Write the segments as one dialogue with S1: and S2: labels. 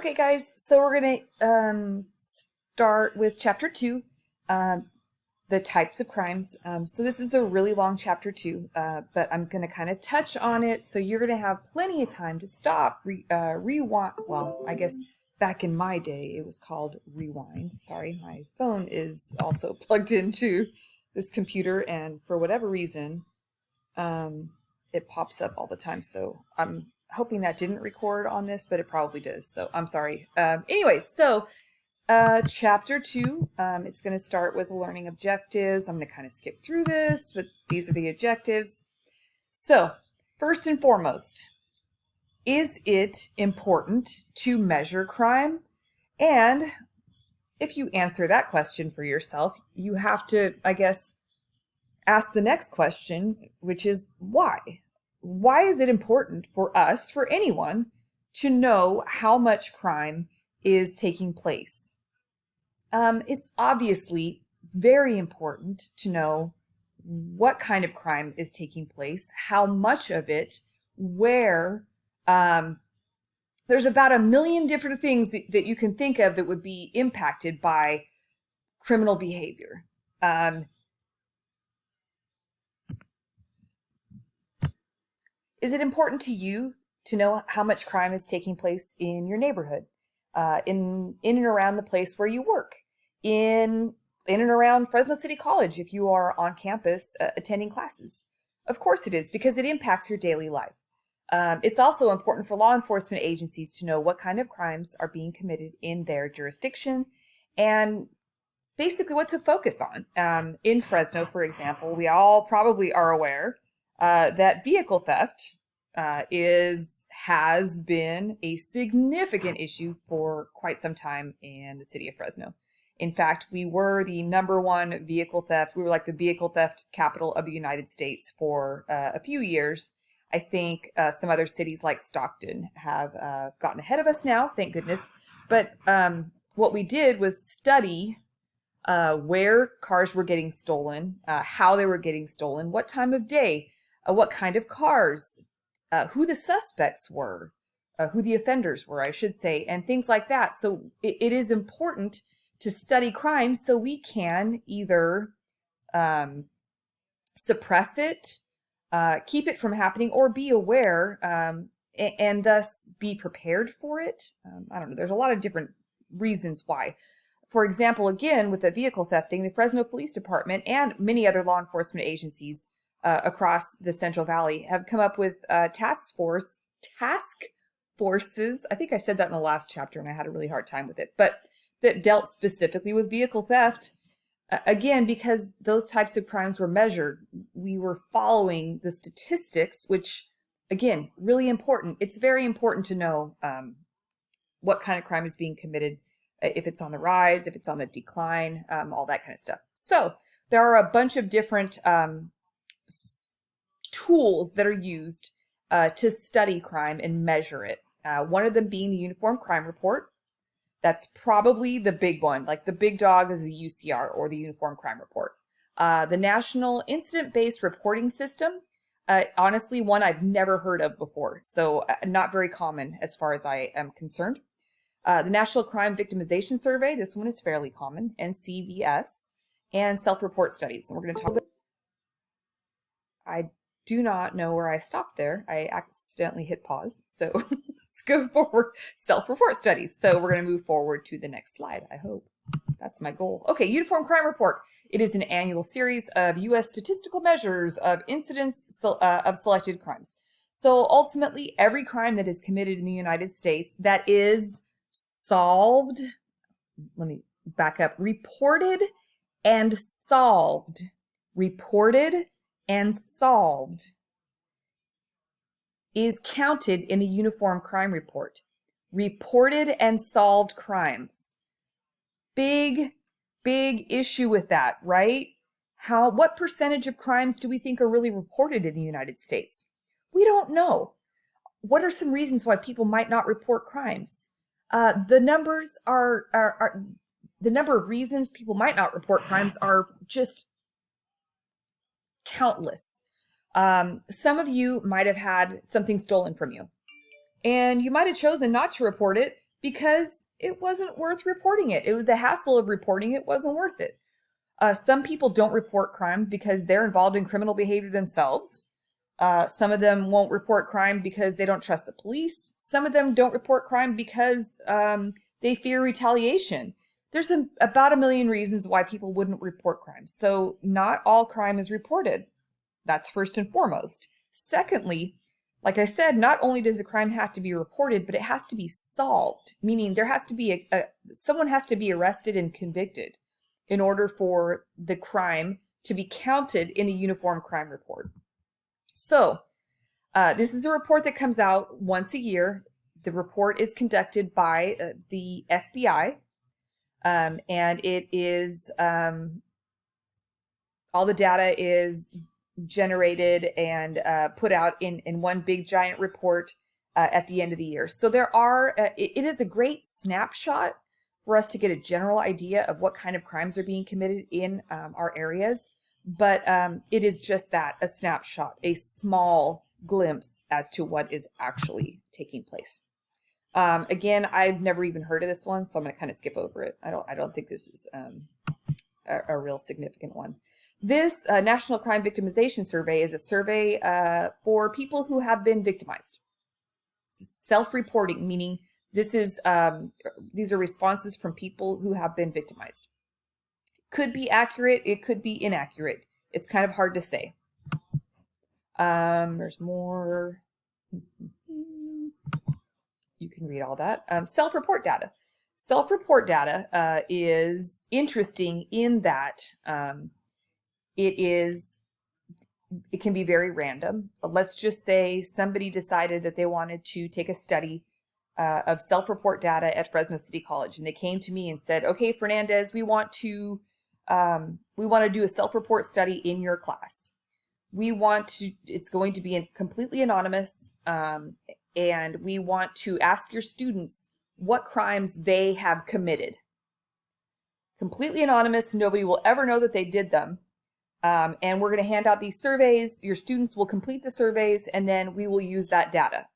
S1: Okay, guys, so we're going to start with chapter 2, the types of crimes. So this is a really long chapter 2, but I'm going to kind of touch on it, so you're going to have plenty of time to stop, rewind. Well, I guess back in my day, it was called rewind. Sorry, my phone is also plugged into this computer, and for whatever reason, it pops up all the time, so I'm hoping that didn't record on this, but it probably does, so I'm sorry. Anyways, so chapter 2, it's going to start with learning objectives. I'm going to kind of skip through this, but these are the objectives. So, first and foremost, is it important to measure crime? And if you answer that question for yourself, you have to, I guess, ask the next question, which is why? Why is it important for us, for anyone, to know how much crime is taking place? It's obviously very important to know what kind of crime is taking place, how much of it, where. There's about 1 million different things that you can think of that would be impacted by criminal behavior. Is it important to you to know how much crime is taking place in your neighborhood, in and around the place where you work, in and around Fresno City College if you are on campus attending classes? Of course it is, because it impacts your daily life. It's also important for law enforcement agencies to know what kind of crimes are being committed in their jurisdiction and basically what to focus on. In Fresno, for example, we all probably are aware that vehicle theft has been a significant issue for quite some time in the city of Fresno. In fact, we were the #1 vehicle theft. We were like the vehicle theft capital of the United States for a few years. I think some other cities like Stockton have gotten ahead of us now, thank goodness. But what we did was study where cars were getting stolen, how they were getting stolen, what time of day, what kind of cars, who the suspects were, who the offenders were, I should say, and things like that. So it is important to study crime so we can either suppress it, keep it from happening, or be aware and thus be prepared for it. I don't know. There's a lot of different reasons why. For example, again, with the vehicle thefting, the Fresno Police Department and many other law enforcement agencies across the Central Valley have come up with task forces. I think I said that in the last chapter and I had a really hard time with it, but that dealt specifically with vehicle theft. Again, because those types of crimes were measured, we were following the statistics, which, again, really important. It's very important to know what kind of crime is being committed, if it's on the rise, if it's on the decline, all that kind of stuff. So there are a bunch of different tools that are used to study crime and measure it. One of them being the Uniform Crime Report. That's probably the big one. Like the big dog is the UCR, or the Uniform Crime Report. The National Incident-Based Reporting System, honestly, one I've never heard of before, so not very common as far as I am concerned. The National Crime Victimization Survey, this one is fairly common, NCVS, and self-report studies. And we're going to talk about. I do not know where I stopped there. I accidentally hit pause, so let's go forward. Self-report studies. So we're going to move forward to the next slide, I hope. That's my goal. Okay, Uniform Crime Report. It is an annual series of U.S. statistical measures of incidents of selected crimes. So ultimately, every crime that is committed in the United States that is solved, let me back up, reported and solved, is counted in the Uniform Crime Report. Reported and solved crimes. Big issue with that, right? What percentage of crimes do we think are really reported in the United States? We don't know. What are some reasons why people might not report crimes? The numbers are the number of reasons people might not report crimes are just countless. Some of you might have had something stolen from you, and you might have chosen not to report it because it wasn't worth reporting it. The hassle of reporting it wasn't worth it. Some people don't report crime because they're involved in criminal behavior themselves. Some of them won't report crime because they don't trust the police. Some of them don't report crime because they fear retaliation. There's about a million reasons why people wouldn't report crime. So not all crime is reported. That's first and foremost. Secondly, like I said, not only does a crime have to be reported, but it has to be solved, meaning there has to be someone has to be arrested and convicted in order for the crime to be counted in a uniform crime report. So this is a report that comes out once a year. The report is conducted by the FBI, and it is all the data is generated and put out in one big giant report at the end of the year. So there are, it is a great snapshot for us to get a general idea of what kind of crimes are being committed in our areas. But it is just that, a snapshot, a small glimpse as to what is actually taking place. Again, I've never even heard of this one, so I'm going to kind of skip over it. I don't think this is a real significant one. This National Crime Victimization Survey is a survey for people who have been victimized. It's self-reporting, meaning this is these are responses from people who have been victimized. Could be accurate, it could be inaccurate. It's kind of hard to say. There's more. You can read all that. Self-report data. Self-report data is interesting in that it can be very random. Let's just say somebody decided that they wanted to take a study of self-report data at Fresno City College, and they came to me and said, "Okay, Fernandez, we want to do a self-report study in your class. It's going to be completely anonymous, and we want to ask your students what crimes they have committed. Completely anonymous, nobody will ever know that they did them. And we're going to hand out these surveys. Your students will complete the surveys, and then we will use that data."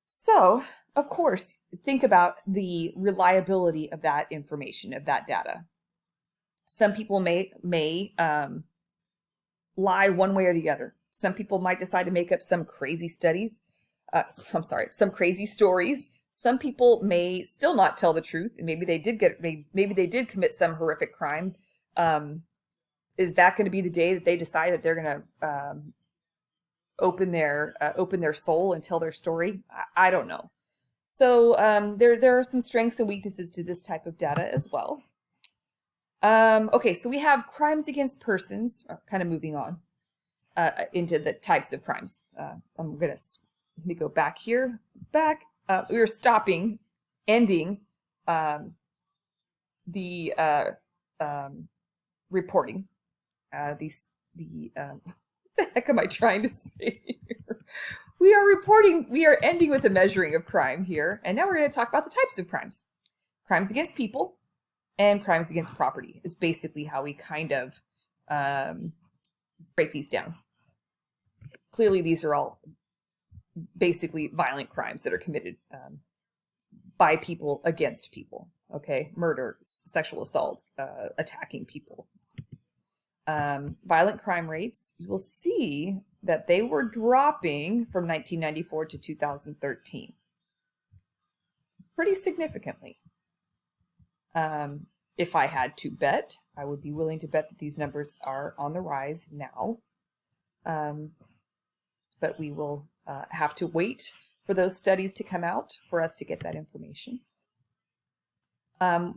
S1: So, of course, think about the reliability of that information, of that data. Some people may lie one way or the other. Some people might decide to make up some crazy some crazy stories. Some people may still not tell the truth, and maybe they did commit some horrific crime. Is that going to be the day that they decide that they're going to open their soul and tell their story? I don't know. So there are some strengths and weaknesses to this type of data as well. Okay, so we have crimes against persons, kind of moving on into the types of crimes. Let me go back here. We were ending the reporting. What the heck am I trying to say here? We are ending with the measuring of crime here, and now we're going to talk about the types of crimes. Crimes against people and crimes against property is basically how we kind of break these down. Clearly, these are all basically violent crimes that are committed by people against people. Okay, murder, sexual assault, attacking people. Violent crime rates, you will see that they were dropping from 1994 to 2013 pretty significantly. If I had to bet, I would be willing to bet that these numbers are on the rise now. But we will have to wait for those studies to come out for us to get that information.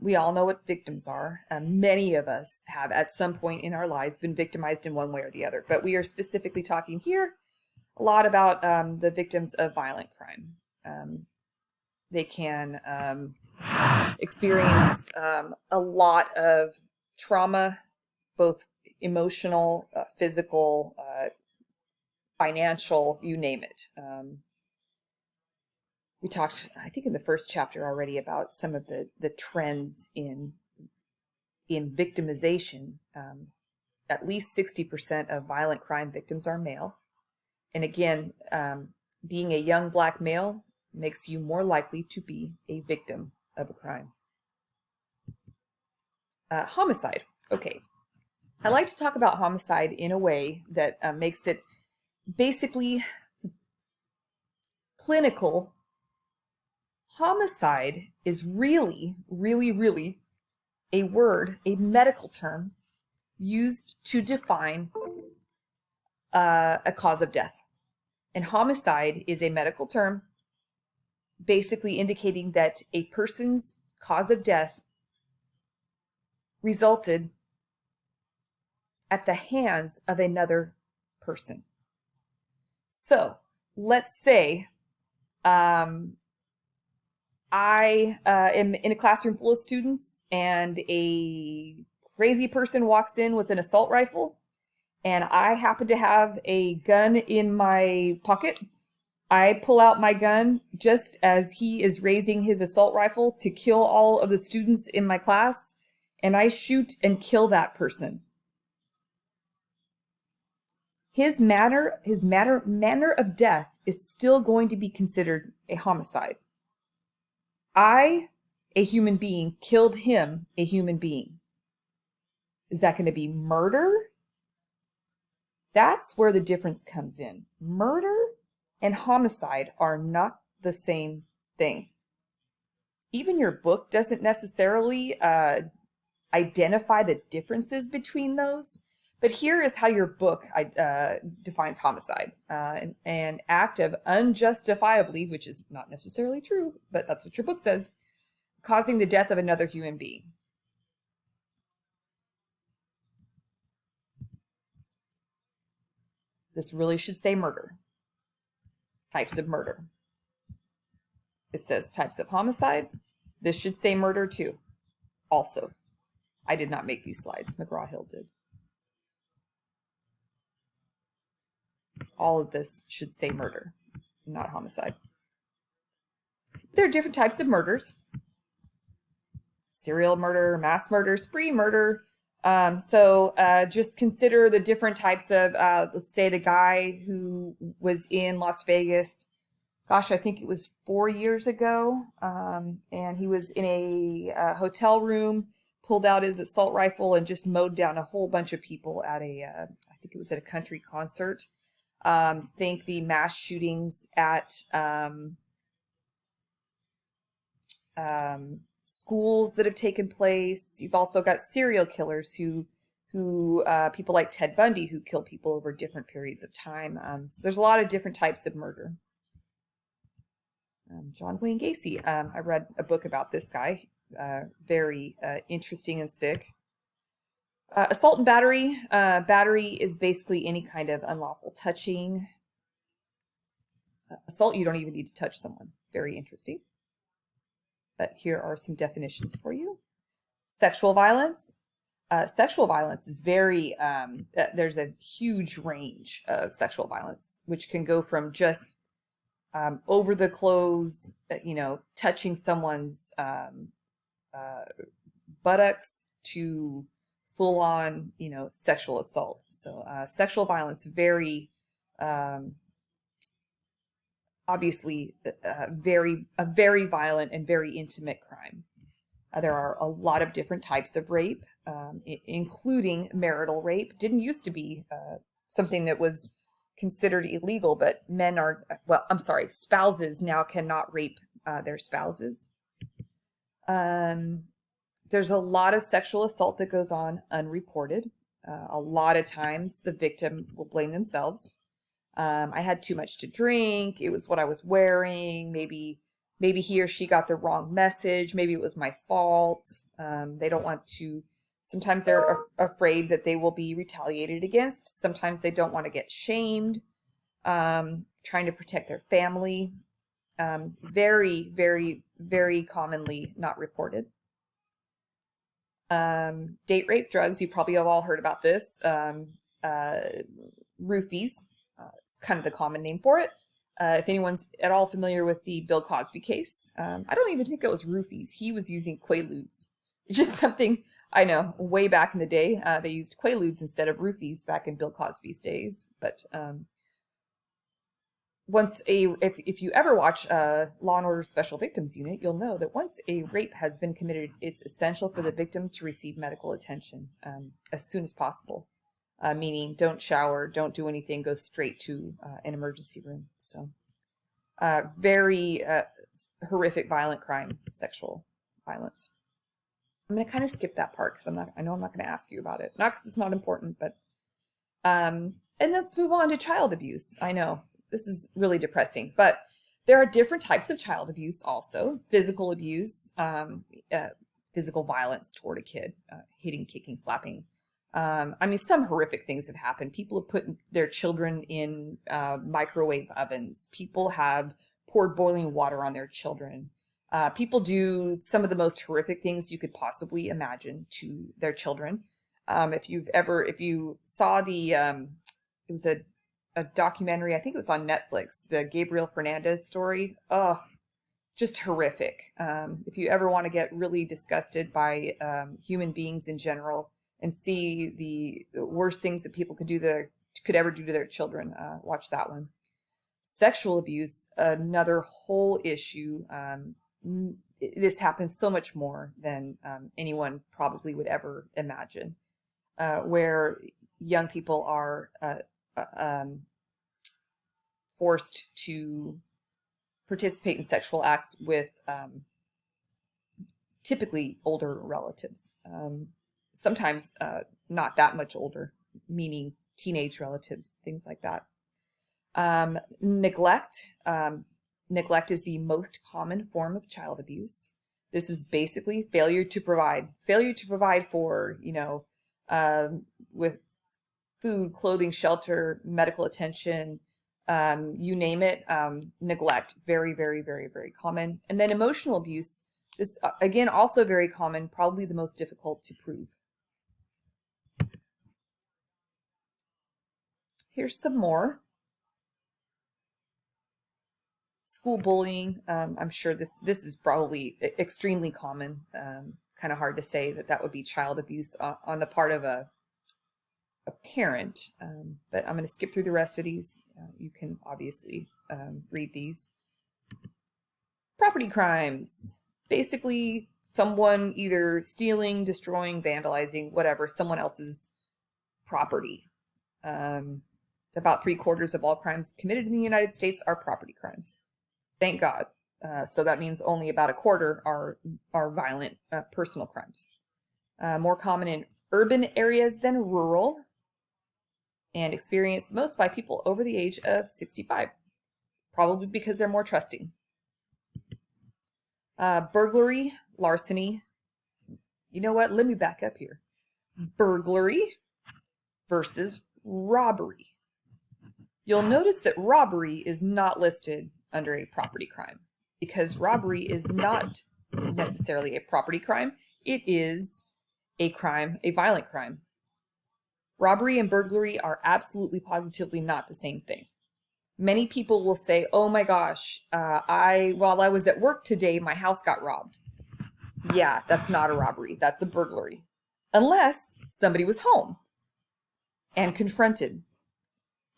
S1: We all know what victims are. Many of us have at some point in our lives been victimized in one way or the other, but we are specifically talking here a lot about the victims of violent crime. They can experience a lot of trauma, both emotional, physical, financial, you name it. We talked, I think, in the first chapter already about some of the trends in victimization. At least 60% of violent crime victims are male. And again, being a young Black male, makes you more likely to be a victim of a crime. Homicide. Okay. I like to talk about homicide in a way that makes it basically clinical. Homicide is really, really, really a word, a medical term used to define a cause of death. And homicide is a medical term basically indicating that a person's cause of death resulted at the hands of another person. So let's say I am in a classroom full of students and a crazy person walks in with an assault rifle, and I happen to have a gun in my pocket. I pull out my gun just as he is raising his assault rifle to kill all of the students in my class, and I shoot and kill that person. His manner of death is still going to be considered a homicide. I, a human being, killed him, a human being. Is that going to be murder? That's where the difference comes in. Murder and homicide are not the same thing. Even your book doesn't necessarily identify the differences between those. But here is how your book defines homicide. An act of unjustifiably, which is not necessarily true, but that's what your book says, causing the death of another human being. This really should say murder. Types of murder. It says types of homicide. This should say murder too. Also, I did not make these slides. McGraw-Hill did. All of this should say murder, not homicide. There are different types of murders. Serial murder, mass murder, spree murder. So just consider the different types of, let's say the guy who was in Las Vegas, gosh, I think it was 4 years ago, and he was in a hotel room, pulled out his assault rifle and just mowed down a whole bunch of people at I think it was at a country concert. Think the mass shootings at schools that have taken place. You've also got serial killers who people like Ted Bundy who kill people over different periods of time. So there's a lot of different types of murder. John Wayne Gacy. I read a book about this guy. Very interesting and sick. Assault and battery. Battery is basically any kind of unlawful touching. Assault, you don't even need to touch someone. Very interesting. But here are some definitions for you. Sexual violence. Sexual violence is very, there's a huge range of sexual violence, which can go from just over the clothes, touching someone's buttocks to full on, sexual assault. So sexual violence, very, obviously, a very violent and very intimate crime. There are a lot of different types of rape, including marital rape. Didn't used to be something that was considered illegal, but spouses now cannot rape their spouses. There's a lot of sexual assault that goes on unreported. A lot of times the victim will blame themselves. I had too much to drink. It was what I was wearing. Maybe he or she got the wrong message. Maybe it was my fault. They don't want to. Sometimes they're afraid that they will be retaliated against. Sometimes they don't want to get shamed. Trying to protect their family. Very, very, very commonly not reported. Date rape, drugs. You probably have all heard about this. Roofies. It's kind of the common name for it. If anyone's at all familiar with the Bill Cosby case, I don't even think it was roofies. He was using Quaaludes. It's just something I know way back in the day. They used Quaaludes instead of roofies back in Bill Cosby's days. But if you ever watch Law and Order Special Victims Unit, you'll know that once a rape has been committed, it's essential for the victim to receive medical attention as soon as possible. Meaning, don't shower, don't do anything, go straight to an emergency room. So, very horrific, violent crime, sexual violence. I'm going to kind of skip that part because I know I'm not going to ask you about it. Not because it's not important, but and let's move on to child abuse. I know this is really depressing, but there are different types of child abuse also. Physical abuse, physical violence toward a kid, hitting, kicking, slapping. I mean, some horrific things have happened. People have put their children in microwave ovens. People have poured boiling water on their children. People do some of the most horrific things you could possibly imagine to their children. If you saw it was a documentary, I think it was on Netflix, the Gabriel Fernandez story. Oh, just horrific. If you ever want to get really disgusted by human beings in general and see the worst things that people could ever do to their children, watch that one. Sexual abuse, another whole issue. This happens so much more than anyone probably would ever imagine, where young people are forced to participate in sexual acts with typically older relatives. Sometimes not that much older, meaning teenage relatives, things like that. Neglect. Neglect is the most common form of child abuse. This is basically failure to provide for, with food, clothing, shelter, medical attention, you name it. Neglect, very, very, very, very common. And then emotional abuse, this again, also very common, probably the most difficult to prove. Here's some more. School bullying. I'm sure this is probably extremely common. Kind of hard to say that would be child abuse on the part of a parent. But I'm going to skip through the rest of these. You can obviously read these. Property crimes. Basically, someone either stealing, destroying, vandalizing, whatever, someone else's property. About 3/4 of all crimes committed in the United States are property crimes. Thank God. So that means only about 1/4 are violent personal crimes. More common in urban areas than rural, and experienced most by people over the age of 65, probably because they're more trusting. Burglary, larceny. You know what? Let me back up here. Burglary versus robbery. You'll notice that robbery is not listed under a property crime because robbery is not necessarily a property crime. It is a crime, a violent crime. Robbery and burglary are absolutely positively not the same thing. Many people will say, oh my gosh, while I was at work today, my house got robbed. Yeah, that's not a robbery. That's a burglary. Unless somebody was home and confronted.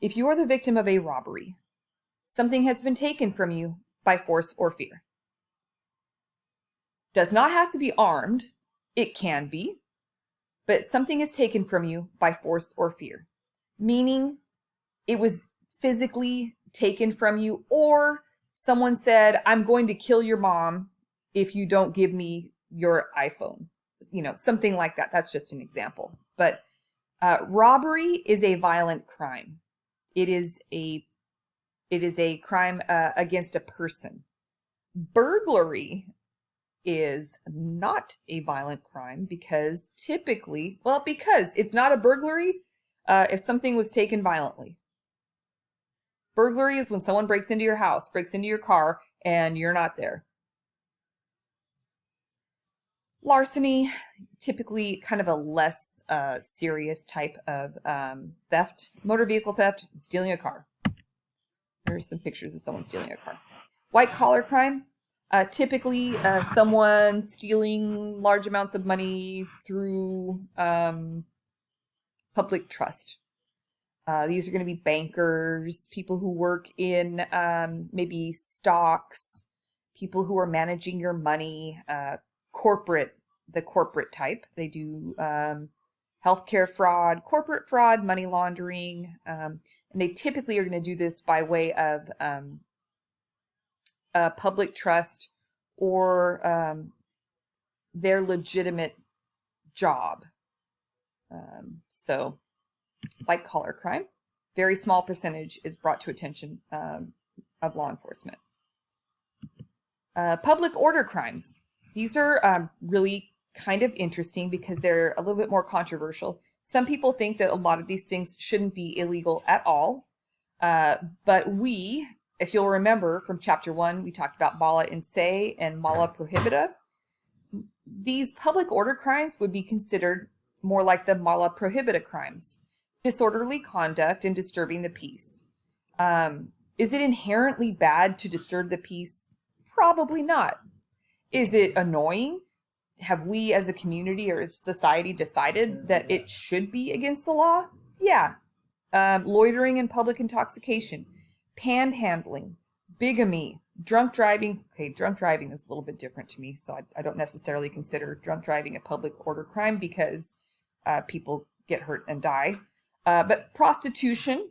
S1: If you are the victim of a robbery, something has been taken from you by force or fear. Does not have to be armed. It can be. But something is taken from you by force or fear. Meaning it was physically taken from you, or someone said, I'm going to kill your mom if you don't give me your iPhone. Something like that. That's just an example. But robbery is a violent crime. It is a crime against a person. Burglary is not a violent crime because because it's not a burglary if something was taken violently. Burglary is when someone breaks into your house, breaks into your car, and you're not there. Larceny, typically kind of a less serious type of theft. Motor vehicle theft, stealing a car. There's some pictures of someone stealing a car. White collar crime, typically someone stealing large amounts of money through public trust. These are going to be bankers, people who work in maybe stocks, people who are managing your money, the corporate type. They do healthcare fraud, corporate fraud, money laundering, and they typically are going to do this by way of public trust or their legitimate job. So white collar crime, very small percentage is brought to attention of law enforcement. Public order crimes. These are really kind of interesting because they're a little bit more controversial. Some people think that a lot of these things shouldn't be illegal at all. But if you'll remember from chapter 1, we talked about mala in se and mala prohibita. These public order crimes would be considered more like the mala prohibita crimes. Disorderly conduct and disturbing the peace. Is it inherently bad to disturb the peace? Probably not. Is it annoying? Have we as a community or as society decided that it should be against the law? Yeah. Loitering and public intoxication, panhandling, bigamy, drunk driving. Okay, drunk driving is a little bit different to me, so I don't necessarily consider drunk driving a public order crime because people get hurt and die. But prostitution,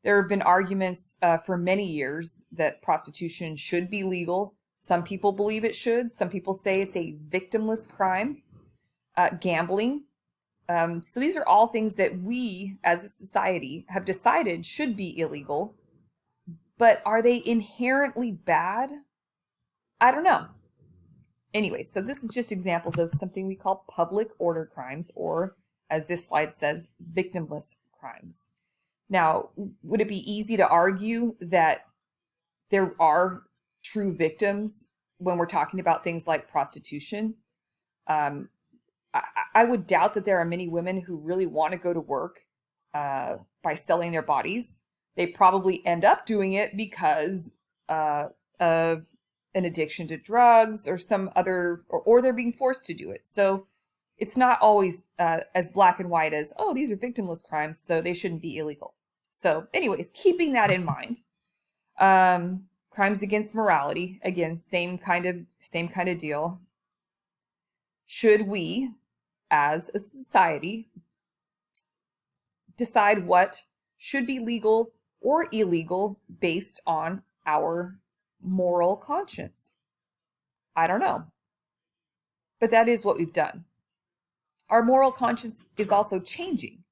S1: there have been arguments for many years that prostitution should be legal. Some people believe it should. Some people say it's a victimless crime. Gambling. So these are all things that we as a society have decided should be illegal. But are they inherently bad? I don't know. Anyway, so this is just examples of something we call public order crimes, or as this slide says, victimless crimes. Now, would it be easy to argue that there are true victims when we're talking about things like prostitution? I would doubt that there are many women who really want to go to work by selling their bodies. They probably end up doing it because of an addiction to drugs or some other, or they're being forced to do it. So it's not always as black and white as, oh, these are victimless crimes, so they shouldn't be illegal. So anyways, keeping that in mind, crimes against morality, again, same kind of deal. Should we, as a society, decide what should be legal or illegal based on our moral conscience? I don't know. But that is what we've done. Our moral conscience is also changing.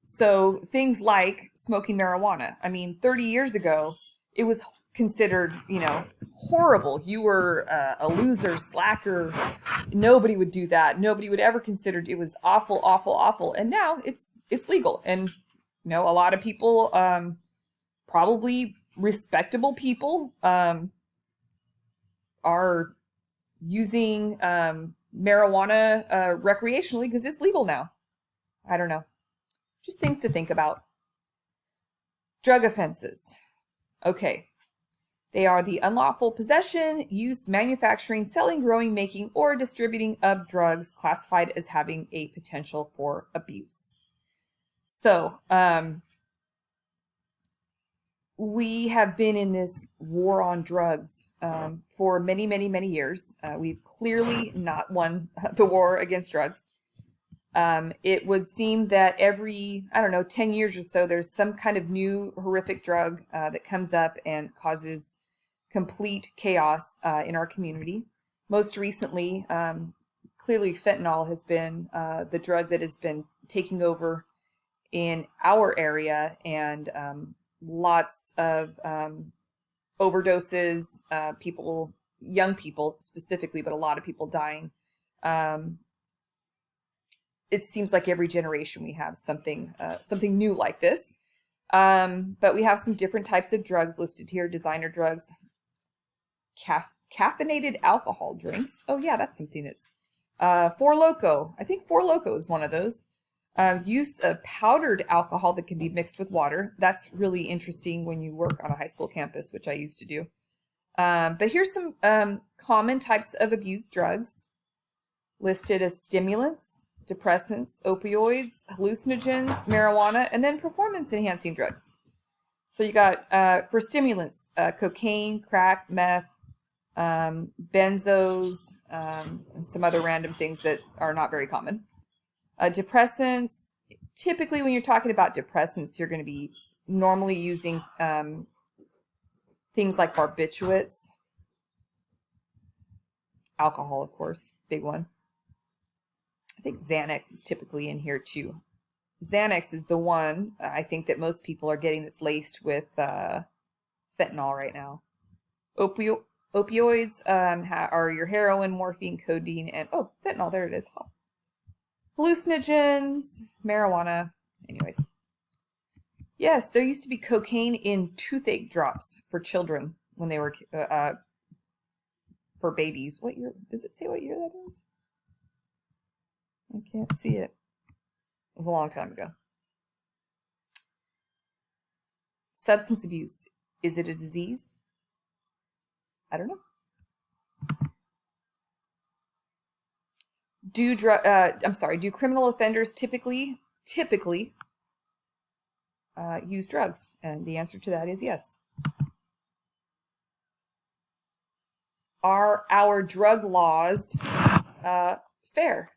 S1: So things like smoking marijuana. I mean, 30 years ago, it was considered, horrible. You were a loser, slacker. Nobody would do that. Nobody would ever consider it was awful, awful, awful. And now it's legal. And, a lot of people, probably respectable people, are using marijuana recreationally because it's legal now. I don't know. Just things to think about. Drug offenses. Okay. They are the unlawful possession, use, manufacturing, selling, growing, making, or distributing of drugs classified as having a potential for abuse. So, we have been in this war on drugs for many, many, many years. We've clearly not won the war against drugs. It would seem that every, 10 years or so, there's some kind of new horrific drug that comes up and causes complete chaos in our community. Most recently, clearly fentanyl has been the drug that has been taking over in our area, and lots of overdoses, young people specifically, but a lot of people dying. It seems like every generation we have something new like this. But we have some different types of drugs listed here. Designer drugs, caffeinated alcohol drinks. Oh yeah, that's something that's Four Loko. I think Four Loko is one of those. Use of powdered alcohol that can be mixed with water. That's really interesting when you work on a high school campus, which I used to do. But here's some common types of abused drugs listed as stimulants, depressants, opioids, hallucinogens, marijuana, and then performance-enhancing drugs. So you got, for stimulants, cocaine, crack, meth, benzos, and some other random things that are not very common. Depressants, typically when you're talking about depressants, you're going to be normally using things like barbiturates, alcohol, of course, big one. I think Xanax is typically in here too. Xanax is the one I think that most people are getting that's laced with fentanyl right now. Opioids are your heroin, morphine, codeine, and fentanyl. There it is. Oh. Hallucinogens, marijuana. Anyways, yes, there used to be cocaine in toothache drops for children when they were for babies. What year? Does it say what year that is? I can't see it. It was a long time ago. Substance abuse. Is it a disease? I don't know. Do criminal offenders typically use drugs? And the answer to that is yes. Are our drug laws fair?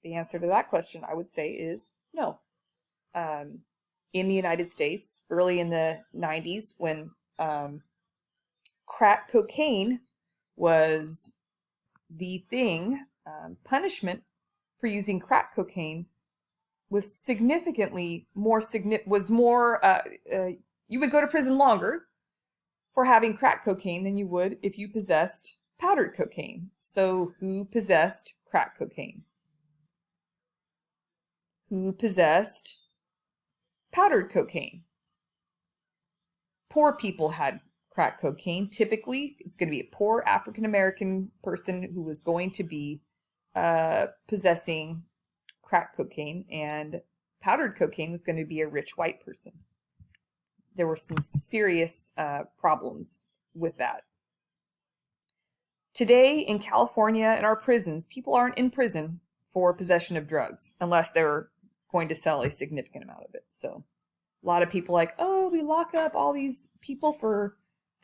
S1: The answer to that question, I would say, is no. In the United States, early in the 90s, when crack cocaine was the thing, punishment for using crack cocaine was significantly more, you would go to prison longer for having crack cocaine than you would if you possessed powdered cocaine. So who possessed crack cocaine? Who possessed powdered cocaine? Poor people had crack cocaine. Typically, it's going to be a poor African-American person who was going to be possessing crack cocaine, and powdered cocaine was going to be a rich white person. There were some serious problems with that. Today in California, in our prisons, people aren't in prison for possession of drugs unless they're going to sell a significant amount of it. So a lot of people like, oh, we lock up all these people for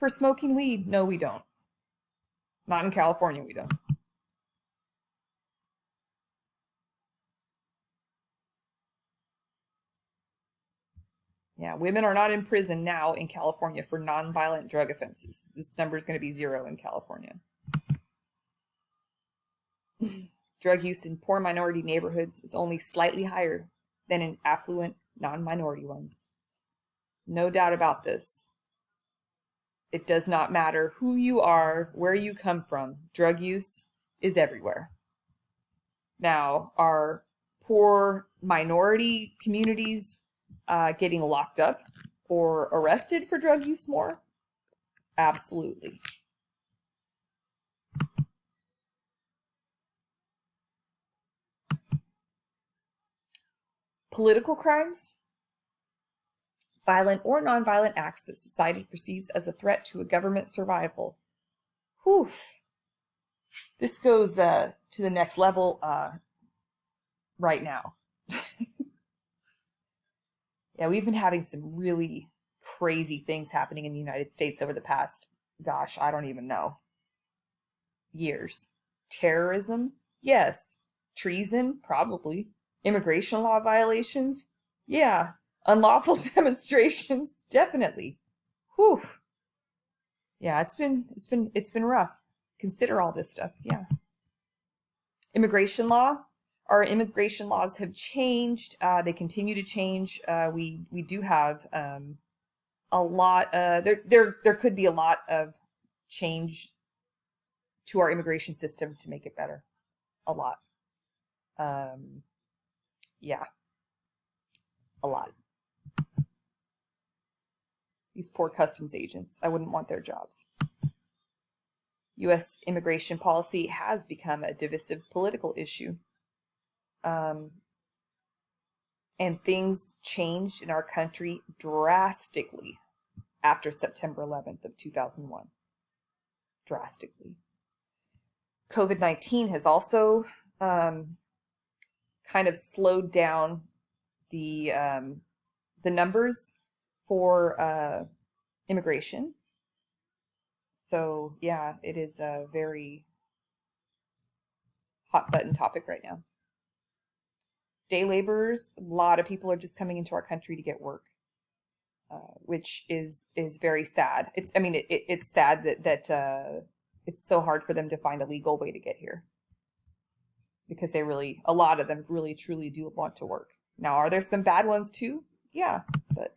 S1: smoking weed. No, we don't. Not in California, we don't. Yeah, women are not in prison now in California for nonviolent drug offenses. This number is going to be 0 in California. Drug use in poor minority neighborhoods is only slightly higher than in affluent non-minority ones. No doubt about this. It does not matter who you are, where you come from. Drug use is everywhere. Now, are poor minority communities getting locked up or arrested for drug use more? Absolutely. Political crimes, violent or nonviolent acts that society perceives as a threat to a government survival. Whew. This goes to the next level right now. Yeah, we've been having some really crazy things happening in the United States over the past, gosh, I don't even know, years. Terrorism? Yes. Treason? Probably. Immigration law violations? Yeah. Unlawful demonstrations? Definitely. Whew. Yeah, it's been rough. Consider all this stuff. Yeah. Immigration law. Our immigration laws have changed. They continue to change. We do have a lot. There could be a lot of change to our immigration system to make it better. A lot. Yeah. A lot. These poor customs agents. I wouldn't want their jobs. U.S. immigration policy has become a divisive political issue. And things changed in our country drastically after September 11th of 2001. Drastically. COVID-19 has also kind kind of slowed down the numbers for immigration. So yeah, it is a very hot button topic right now. Day laborers, a lot of people are just coming into our country to get work, which is very sad. It's sad that it's so hard for them to find a legal way to get here, because a lot of them really truly do want to work. Now, are there some bad ones too? Yeah, but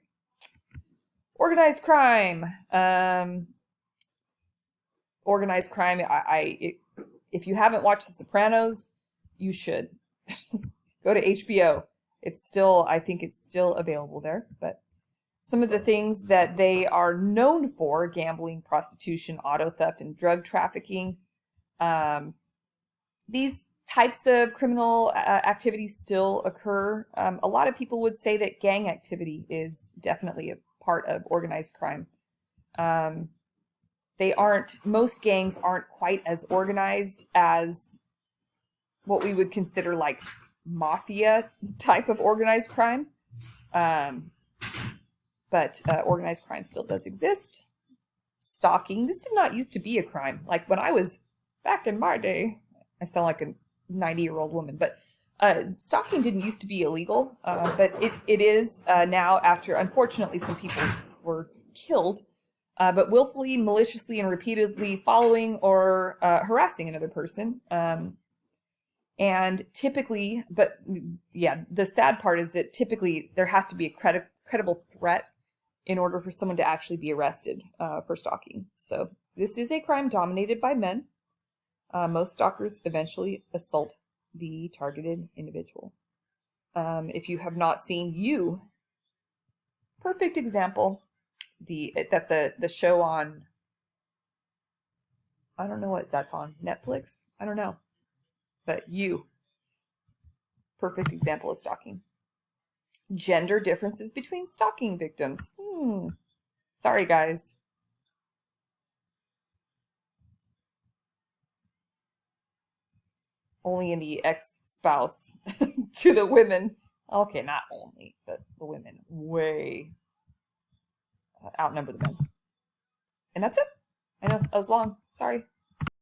S1: organized crime. Organized crime. If you haven't watched The Sopranos, you should. Go to HBO. I think it's still available there. But some of the things that they are known for: gambling, prostitution, auto theft, and drug trafficking. These types of criminal activities still occur. A lot of people would say that gang activity is definitely a part of organized crime. Most gangs aren't quite as organized as what we would consider like mafia type of organized crime. But organized crime still does exist. Stalking. This did not used to be a crime. Like when I was back in my day, I sound like a 90-year-old woman, but stalking didn't used to be illegal, but it is now, after unfortunately some people were killed, but willfully, maliciously, and repeatedly following or harassing another person. And typically, but yeah, the sad part is that typically there has to be a credible threat in order for someone to actually be arrested for stalking. So this is a crime dominated by men. Most stalkers eventually assault the targeted individual. If you have not seen You, perfect example. That's the show on, I don't know what that's on, Netflix? I don't know. But You, perfect example of stalking. Gender differences between stalking victims. Sorry, guys. Only in the ex-spouse to the women. Okay, not only, but the women way outnumber the men. And that's it. I know that was long. Sorry.